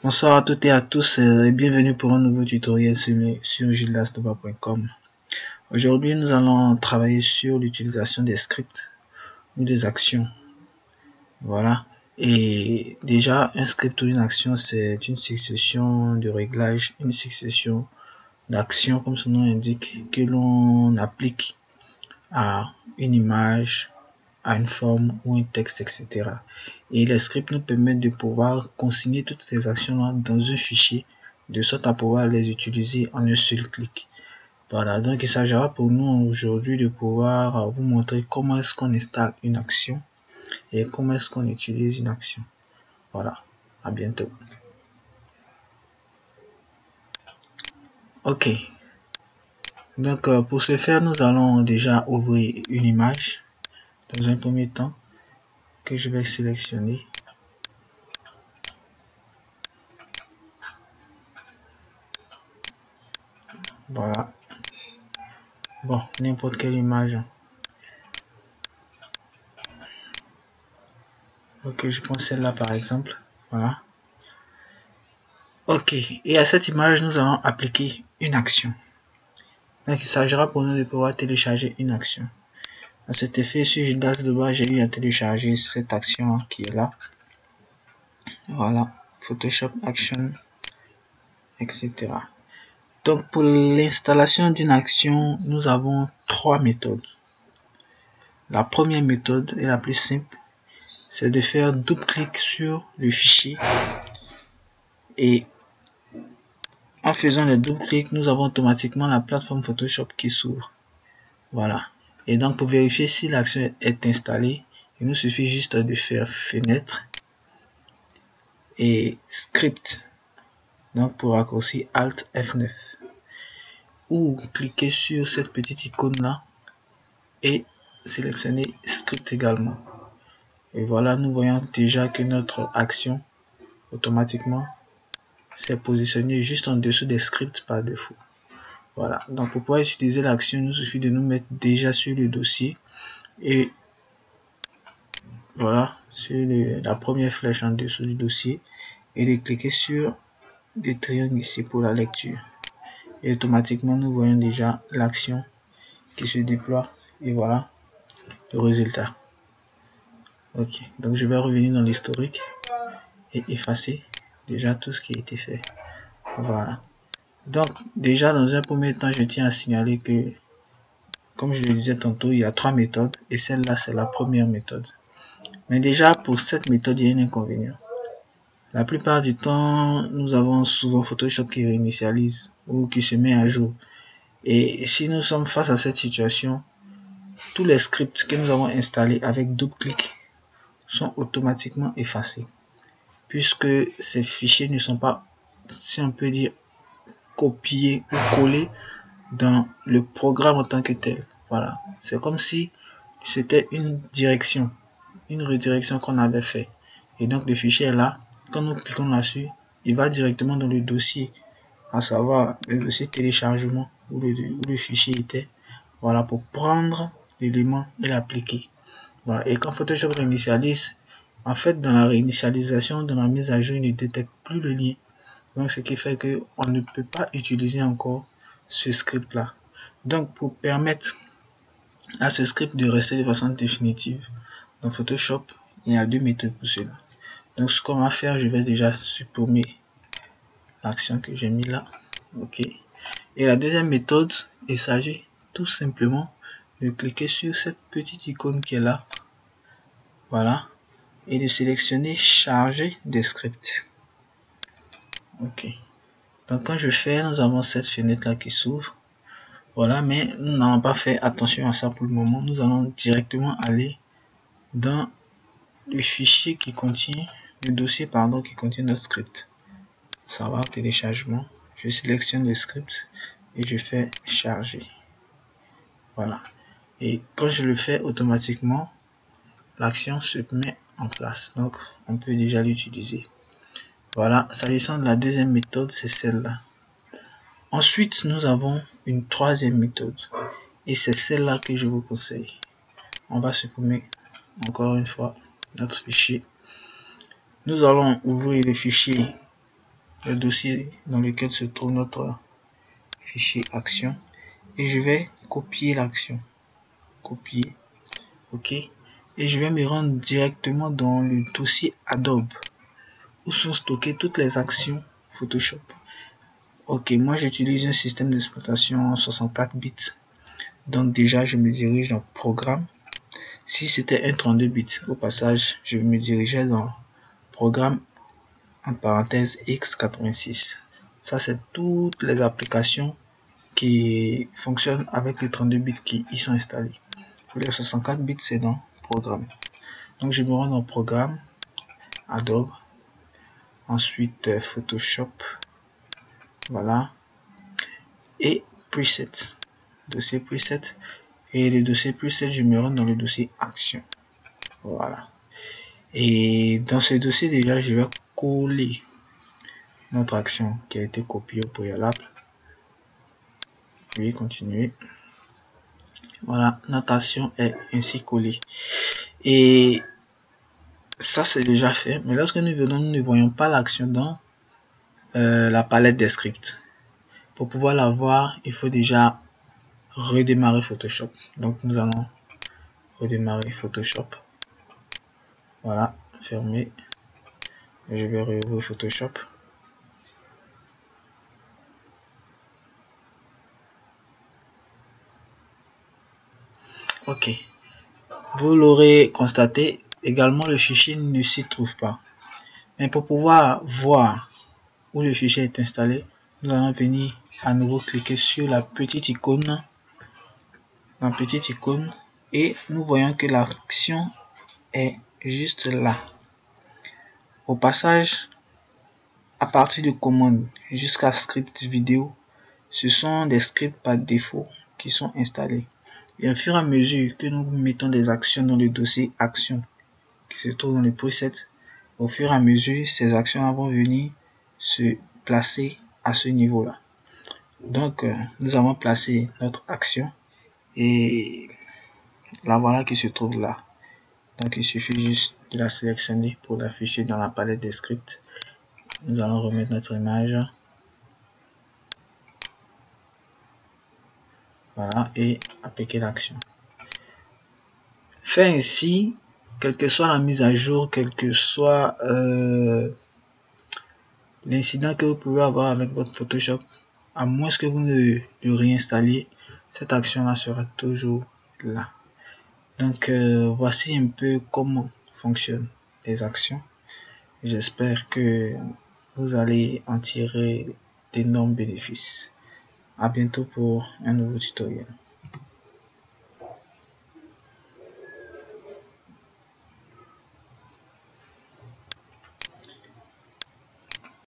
Bonsoir à toutes et à tous et bienvenue pour un nouveau tutoriel sur gildasnova.com. Aujourd'hui, nous allons travailler sur l'utilisation des scripts ou des actions. Voilà. Et déjà, un script ou une action, c'est une succession de réglages, une succession d'actions, comme son nom indique, que l'on applique à une image, à une forme ou un texte, etc. Et les scripts nous permettent de pouvoir consigner toutes ces actions-là dans un fichier, de sorte à pouvoir les utiliser en un seul clic. Voilà, donc il s'agira pour nous aujourd'hui de pouvoir vous montrer comment est-ce qu'on installe une action et comment est-ce qu'on utilise une action. Voilà, à bientôt. Ok, donc pour ce faire, nous allons déjà ouvrir une image dans un premier temps que je vais sélectionner. Voilà. Bon, n'importe quelle image. Ok, je prends celle-là par exemple. Voilà. Ok, et à cette image, nous allons appliquer une action. Donc, il s'agira pour nous de pouvoir télécharger une action. À cet effet, sur GildasNova, j'ai eu à télécharger cette action qui est là. Voilà, Photoshop Action, etc. Donc, pour l'installation d'une action, nous avons trois méthodes. La première méthode est la plus simple, c'est de faire double-clic sur le fichier et en faisant le double-clic, nous avons automatiquement la plateforme Photoshop qui s'ouvre. Voilà. Et donc, pour vérifier si l'action est installée, il nous suffit juste de faire fenêtre et script. Donc, pour raccourci Alt F9. Ou cliquer sur cette petite icône là et sélectionner script également. Et voilà, nous voyons déjà que notre action automatiquement s'est positionnée juste en dessous des scripts par défaut. Voilà, donc pour pouvoir utiliser l'action, il nous suffit de nous mettre déjà sur le dossier et voilà, sur la première flèche en dessous du dossier et de cliquer sur le triangle ici pour la lecture. Et automatiquement, nous voyons déjà l'action qui se déploie et voilà le résultat. Ok, donc je vais revenir dans l'historique et effacer déjà tout ce qui a été fait. Voilà. Donc déjà dans un premier temps, je tiens à signaler que comme je le disais tantôt, il y a trois méthodes et celle-là c'est la première méthode. Mais déjà pour cette méthode, il y a un inconvénient. La plupart du temps, nous avons souvent Photoshop qui réinitialise ou qui se met à jour. Et si nous sommes face à cette situation, tous les scripts que nous avons installés avec double-clic sont automatiquement effacés. Puisque ces fichiers ne sont pas, si on peut dire, copiés ou collés dans le programme en tant que tel. Voilà. C'est comme si c'était une direction, une redirection qu'on avait fait. Et donc le fichier est là. Quand nous cliquons là-dessus, il va directement dans le dossier, à savoir le dossier téléchargement où le fichier était. Voilà, pour prendre l'élément et l'appliquer. Voilà. Et quand Photoshop réinitialise, en fait, dans la réinitialisation, dans la mise à jour, il ne détecte plus le lien. Donc, ce qui fait que on ne peut pas utiliser encore ce script là. Donc, pour permettre à ce script de rester de façon définitive dans Photoshop, il y a deux méthodes pour cela. Donc, ce qu'on va faire, je vais déjà supprimer l'action que j'ai mis là. Ok. Et la deuxième méthode, il s'agit tout simplement de cliquer sur cette petite icône qui est là. Voilà. Et de sélectionner charger des scripts. Ok. Donc quand je fais, nous avons cette fenêtre là qui s'ouvre. Voilà, mais nous n'avons pas fait attention à ça pour le moment. Nous allons directement aller dans le fichier qui contient, le dossier pardon, qui contient notre script. Savoir téléchargement. Je sélectionne le script et je fais charger. Voilà. Et quand je le fais automatiquement, l'action se met en place. Donc on peut déjà l'utiliser. Voilà, s'agissant de la deuxième méthode, c'est celle-là. Ensuite, nous avons une troisième méthode. Et c'est celle-là que je vous conseille. On va supprimer encore une fois notre fichier. Nous allons ouvrir le fichier le dossier dans lequel se trouve notre fichier action et je vais copier l'action. Copier. OK. Et je vais me rendre directement dans le dossier Adobe où sont stockées toutes les actions Photoshop. OK, moi j'utilise un système d'exploitation 64 bits. Donc déjà je me dirige dans Programme. Si c'était un 32 bits, au passage, je me dirigeais dans Programme en parenthèse x86. Ça c'est toutes les applications qui fonctionnent avec le 32 bits qui y sont installés. Pour les 64 bits, c'est dans Programme. Donc je me rends dans Programme, Adobe, ensuite Photoshop, voilà, et Preset, dossier Preset, et le dossier Preset, je me rends dans le dossier Action, voilà. Et dans ce dossier déjà, je vais coller notre action qui a été copiée au préalable. Oui, continuer. Voilà, notre action est ainsi collée. Et ça c'est déjà fait, mais lorsque nous venons, nous ne voyons pas l'action dans la palette des scripts. Pour pouvoir la voir, il faut déjà redémarrer Photoshop. Donc nous allons redémarrer Photoshop. Voilà, fermer. Je vais rouvrir Photoshop. OK. Vous l'aurez constaté, également le fichier ne s'y trouve pas. Mais pour pouvoir voir où le fichier est installé, nous allons venir à nouveau cliquer sur la petite icône. Et nous voyons que l'action est juste là. Au passage, à partir de commandes jusqu'à script vidéo, ce sont des scripts par défaut qui sont installés. Et au fur et à mesure que nous mettons des actions dans le dossier actions qui se trouve dans le preset, au fur et à mesure, ces actions vont venir se placer à ce niveau-là. Donc, nous avons placé notre action et la voilà qui se trouve là. Donc, il suffit juste de la sélectionner pour l'afficher dans la palette des scripts. Nous allons remettre notre image. Voilà, et appliquer l'action. Fait ainsi, quelle que soit la mise à jour, quel que soit l'incident que vous pouvez avoir avec votre Photoshop, à moins que vous ne le réinstalliez, cette action-là sera toujours là. Donc, voici un peu comment fonctionnent les actions. J'espère que vous allez en tirer d'énormes bénéfices. À bientôt pour un nouveau tutoriel.